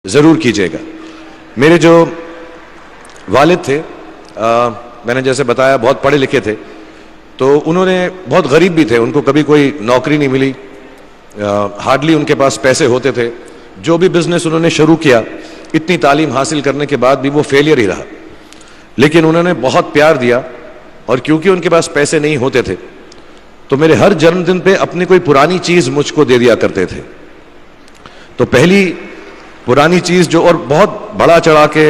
ज़रूर कीजिएगा। मेरे जो वालिद थे, मैंने जैसे बताया बहुत पढ़े लिखे थे, तो उन्होंने बहुत गरीब भी थे, उनको कभी कोई नौकरी नहीं मिली, हार्डली उनके पास पैसे होते थे। जो भी बिजनेस उन्होंने शुरू किया, इतनी तालीम हासिल करने के बाद भी वो फेलियर ही रहा। लेकिन उन्होंने बहुत प्यार दिया, और क्योंकि उनके पास पैसे नहीं होते थे तो मेरे हर जन्मदिन पे अपनी कोई पुरानी चीज़ मुझको दे दिया करते थे। तो पहली पुरानी चीज़ जो, और बहुत बड़ा चढ़ा के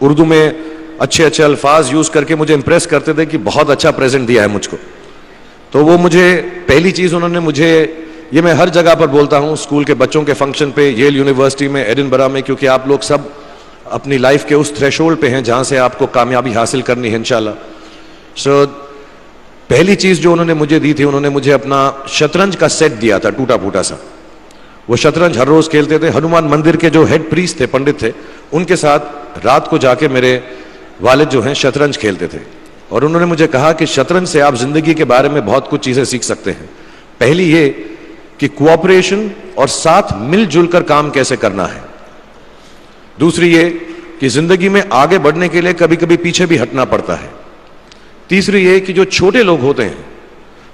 उर्दू में अच्छे अच्छे अल्फाज यूज़ करके मुझे इंप्रेस करते थे कि बहुत अच्छा प्रेजेंट दिया है मुझको। तो वो मुझे पहली चीज़ उन्होंने मुझे, ये मैं हर जगह पर बोलता हूँ, स्कूल के बच्चों के फंक्शन पे, येल यूनिवर्सिटी में, एडिनबरा में, क्योंकि आप लोग सब अपनी लाइफ के उस थ्रेशोल्ड पे हैं जहाँ से आपको कामयाबी हासिल करनी है इंशाल्लाह। सो पहली चीज़ जो उन्होंने मुझे दी थी, उन्होंने मुझे अपना शतरंज का सेट दिया था, टूटा फूटा सा। वो शतरंज हर रोज़ खेलते थे। हनुमान मंदिर के जो हेड प्रीस्ट थे, पंडित थे, उनके साथ रात को जाके मेरे वालिद जो हैं शतरंज खेलते थे। और उन्होंने मुझे कहा कि शतरंज से आप जिंदगी के बारे में बहुत कुछ चीज़ें सीख सकते हैं। पहली ये कि कोऑपरेशन और साथ मिलजुल कर काम कैसे करना है। दूसरी ये कि जिंदगी में आगे बढ़ने के लिए कभी कभी पीछे भी हटना पड़ता है। तीसरी ये कि जो छोटे लोग होते हैं,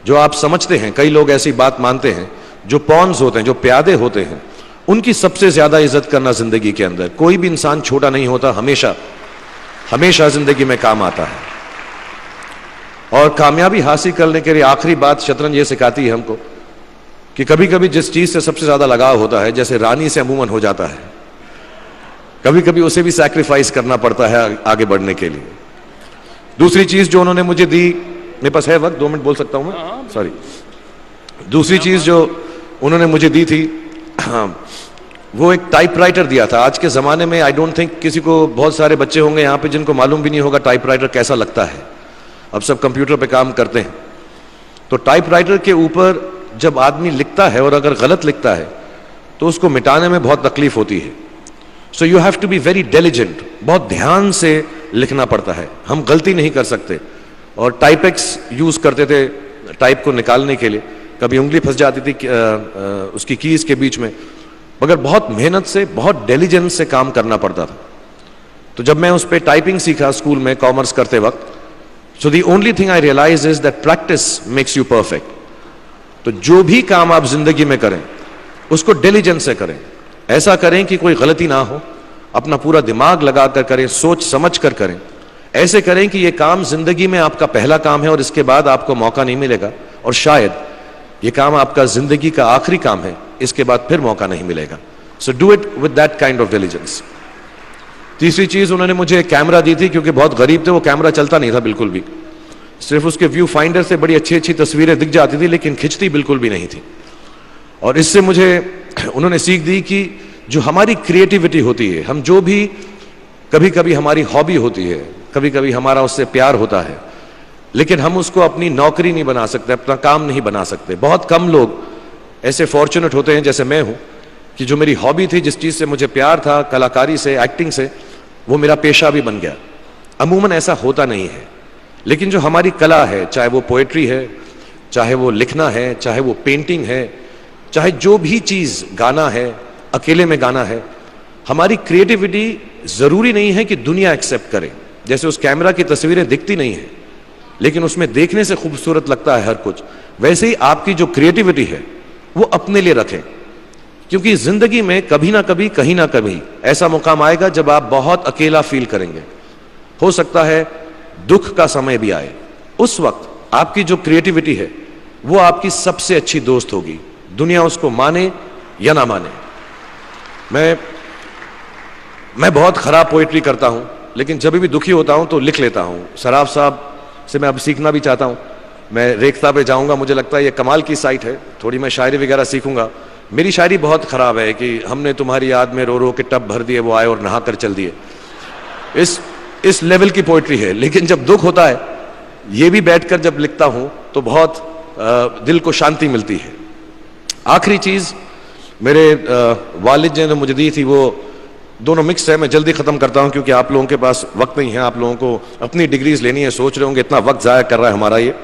जो आप समझते हैं, कई लोग ऐसी बात मानते हैं, जो पॉन्स होते हैं, जो प्यादे होते हैं, उनकी सबसे ज्यादा इज्जत करना जिंदगी के अंदर। कोई भी इंसान छोटा नहीं होता, हमेशा हमेशा जिंदगी में काम आता है। और कामयाबी हासिल करने के लिए आखिरी बात शतरंज ये सिखाती है हमको कि कभी कभी जिस चीज से सबसे ज्यादा लगाव होता है, जैसे रानी से अमूमन हो जाता है, कभी कभी उसे भी सैक्रिफाइस करना पड़ता है आगे बढ़ने के लिए। दूसरी चीज जो उन्होंने मुझे दी, मेरे पास है वक्त, 2 मिनट बोल सकता हूं मैं, सॉरी। दूसरी चीज जो उन्होंने मुझे दी थी, वो एक टाइपराइटर दिया था। आज के ज़माने में आई डोंट थिंक किसी को, बहुत सारे बच्चे होंगे यहाँ पे जिनको मालूम भी नहीं होगा टाइपराइटर कैसा लगता है। अब सब कंप्यूटर पे काम करते हैं। तो टाइपराइटर के ऊपर जब आदमी लिखता है और अगर गलत लिखता है तो उसको मिटाने में बहुत तकलीफ होती है। So you have to be very diligent, बहुत ध्यान से लिखना पड़ता है। हम गलती नहीं कर सकते। और टाइपेक्स यूज़ करते थे टाइप को निकालने के लिए, कभी उंगली फंस जाती थी उसकी कीज के बीच में, मगर बहुत मेहनत से, बहुत डिलिजेंस से काम करना पड़ता था। तो जब मैं उस पर टाइपिंग सीखा स्कूल में कॉमर्स करते वक्त, so the only thing I realise is that practice makes you perfect. तो जो भी काम आप जिंदगी में करें उसको डिलिजेंस से करें, ऐसा करें कि कोई गलती ना हो, अपना पूरा दिमाग लगा कर करें, सोच समझ कर करें। ऐसे करें कि ये काम जिंदगी में आपका पहला काम है और इसके बाद आपको मौका नहीं मिलेगा, और शायद ये काम आपका जिंदगी का आखिरी काम है, इसके बाद फिर मौका नहीं मिलेगा। So do it with that kind of diligence. तीसरी चीज उन्होंने मुझे कैमरा दी थी, क्योंकि बहुत गरीब थे, वो कैमरा चलता नहीं था बिल्कुल भी, सिर्फ उसके व्यू फाइंडर से बड़ी अच्छी अच्छी तस्वीरें दिख जाती थी, लेकिन खिंचती बिल्कुल भी नहीं थी। और इससे मुझे उन्होंने सीख दी कि जो हमारी क्रिएटिविटी होती है, हम जो भी, कभी कभी हमारी हॉबी होती है, कभी कभी हमारा उससे प्यार होता है, लेकिन हम उसको अपनी नौकरी नहीं बना सकते, अपना काम नहीं बना सकते। बहुत कम लोग ऐसे फॉर्चुनेट होते हैं जैसे मैं हूं कि जो मेरी हॉबी थी, जिस चीज से मुझे प्यार था, कलाकारी से, एक्टिंग से, वो मेरा पेशा भी बन गया। अमूमन ऐसा होता नहीं है। लेकिन जो हमारी कला है, चाहे वो पोएट्री है, चाहे वो लिखना है, चाहे वो पेंटिंग है, चाहे जो भी चीज, गाना है, अकेले में गाना है, हमारी क्रिएटिविटी जरूरी नहीं है कि दुनिया एक्सेप्ट करे। जैसे उस कैमरा की तस्वीरें दिखती नहीं है, लेकिन उसमें देखने से खूबसूरत लगता है हर कुछ, वैसे ही आपकी जो क्रिएटिविटी है वो अपने लिए रखें। क्योंकि जिंदगी में कभी ना कभी, कहीं ना कभी ऐसा मुकाम आएगा जब आप बहुत अकेला फील करेंगे। हो सकता है दुख का समय भी आए, उस वक्त आपकी जो क्रिएटिविटी है वो आपकी सबसे अच्छी दोस्त होगी, दुनिया उसको माने या ना माने। मैं बहुत खराब पोएट्री करता हूं, लेकिन जब भी दुखी होता हूं तो लिख लेता हूं। सराफ साहब से मैं अब सीखना भी चाहता हूं। मैं रेख्ता पे जाऊंगा, मुझे लगता है ये कमाल की साइट है, थोड़ी मैं शायरी वगैरह सीखूंगा। मेरी शायरी बहुत खराब है कि हमने तुम्हारी याद में रो रो के टब भर दिए, वो आए और नहा कर चल दिए। इस लेवल की पोएट्री है। लेकिन जब दुख होता है, ये भी बैठकर जब लिखता हूं तो बहुत दिल को शांति मिलती है। आखिरी चीज मेरे वालिद ने मुझे दी थी, वो दोनों मिक्स है, मैं जल्दी खत्म करता हूं क्योंकि आप लोगों के पास वक्त नहीं है, आप लोगों को अपनी डिग्रीज लेनी है, सोच रहे होंगे इतना वक्त जाया कर रहा है हमारा ये।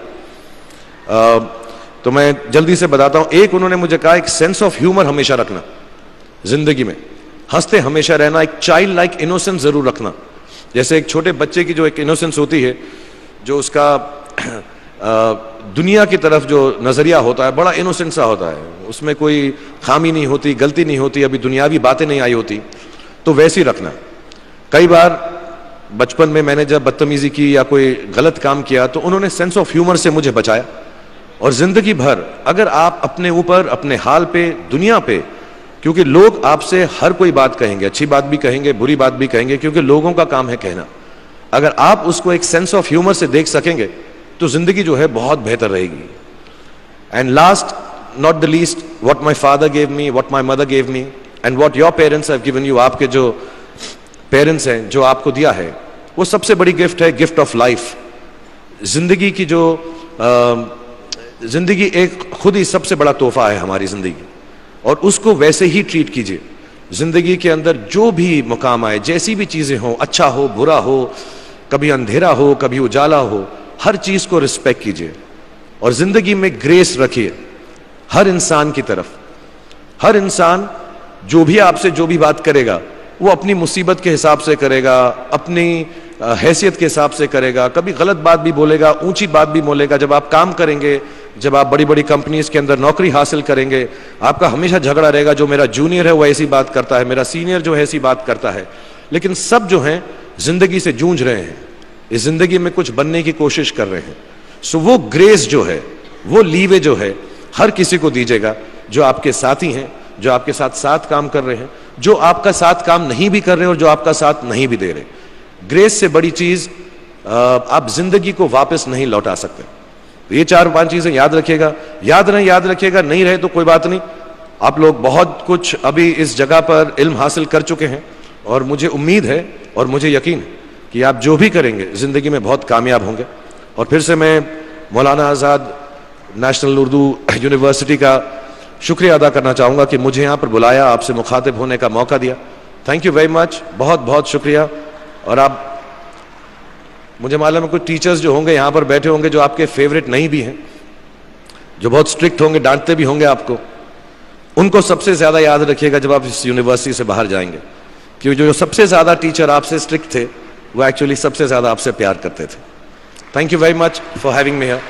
तो मैं जल्दी से बताता हूं। एक, उन्होंने मुझे कहा एक सेंस ऑफ ह्यूमर हमेशा रखना जिंदगी में। हंसते हमेशा रहना, एक चाइल्ड लाइक इनोसेंस जरूर रखना। जैसे एक छोटे बच्चे की जो एक इनोसेंस होती है, जो उसका दुनिया की तरफ जो नजरिया होता है बड़ा इनोसेंट सा होता है, उसमें कोई खामी नहीं होती, गलती नहीं होती, अभी दुनियावी बातें नहीं आई होती, तो वैसे ही रखना। कई बार बचपन में मैंने जब बदतमीजी की या कोई गलत काम किया तो उन्होंने सेंस ऑफ ह्यूमर से मुझे बचाया। और जिंदगी भर अगर आप अपने ऊपर, अपने हाल पे, दुनिया पे, क्योंकि लोग आपसे हर कोई बात कहेंगे, अच्छी बात भी कहेंगे, बुरी बात भी कहेंगे, क्योंकि लोगों का काम है कहना। अगर आप उसको एक सेंस ऑफ ह्यूमर से देख सकेंगे तो जिंदगी जो है बहुत बेहतर रहेगी। And last not the least, what my father gave me, what my mother gave me and what your parents have given you, आपके जो पेरेंट्स हैं जो आपको दिया है, वो सबसे बड़ी गिफ्ट है, गिफ्ट ऑफ लाइफ। जिंदगी की जो जिंदगी एक खुद ही सबसे बड़ा तोहफा है हमारी जिंदगी, और उसको वैसे ही ट्रीट कीजिए। जिंदगी के अंदर जो भी मुकाम आए, जैसी भी चीजें हो, अच्छा हो बुरा हो, कभी अंधेरा हो कभी उजाला हो, हर चीज को रिस्पेक्ट कीजिए और जिंदगी में ग्रेस रखिए हर इंसान की तरफ। हर इंसान जो भी आपसे जो भी बात करेगा वो अपनी मुसीबत के हिसाब से करेगा, अपनी हैसियत के हिसाब से करेगा, कभी गलत बात भी बोलेगा, ऊंची बात भी बोलेगा। जब आप काम करेंगे, जब आप बड़ी बड़ी कंपनीज के अंदर नौकरी हासिल करेंगे, आपका हमेशा झगड़ा रहेगा, जो मेरा जूनियर है वो ऐसी बात करता है, मेरा सीनियर जो है ऐसी बात करता है। लेकिन सब जो हैं जिंदगी से जूझ रहे हैं, इस जिंदगी में कुछ बनने की कोशिश कर रहे हैं। सो वो ग्रेस जो है, वो लीवे जो है, हर किसी को दीजिएगा जो आपके साथी हैं, जो आपके साथ साथ काम कर रहे हैं, जो आपका साथ काम नहीं भी कर रहे और जो आपका साथ नहीं भी दे रहे। ग्रेस से बड़ी चीज आप जिंदगी को वापस नहीं लौटा सकते। तो ये 4-5 चीजें याद रखिएगा। याद रखिएगा, नहीं रहे तो कोई बात नहीं। आप लोग बहुत कुछ अभी इस जगह पर इल्म हासिल कर चुके हैं और मुझे उम्मीद है और मुझे यकीन है कि आप जो भी करेंगे जिंदगी में बहुत कामयाब होंगे। और फिर से मैं मौलाना आज़ाद नेशनल उर्दू यूनिवर्सिटी का शुक्रिया अदा करना चाहूँगा कि मुझे यहाँ पर बुलाया, आपसे मुखातिब होने का मौका दिया। थैंक यू वेरी मच, बहुत बहुत शुक्रिया। और आप, मुझे मालूम है कुछ टीचर्स जो होंगे यहाँ पर बैठे होंगे जो आपके फेवरेट नहीं भी हैं, जो बहुत स्ट्रिक्ट होंगे, डांटते भी होंगे आपको, उनको सबसे ज़्यादा याद रखिएगा जब आप इस यूनिवर्सिटी से बाहर जाएंगे, क्योंकि जो सबसे ज़्यादा टीचर आपसे स्ट्रिक्ट थे वो एक्चुअली सबसे ज़्यादा आपसे प्यार करते थे। Thank you very much for having me here.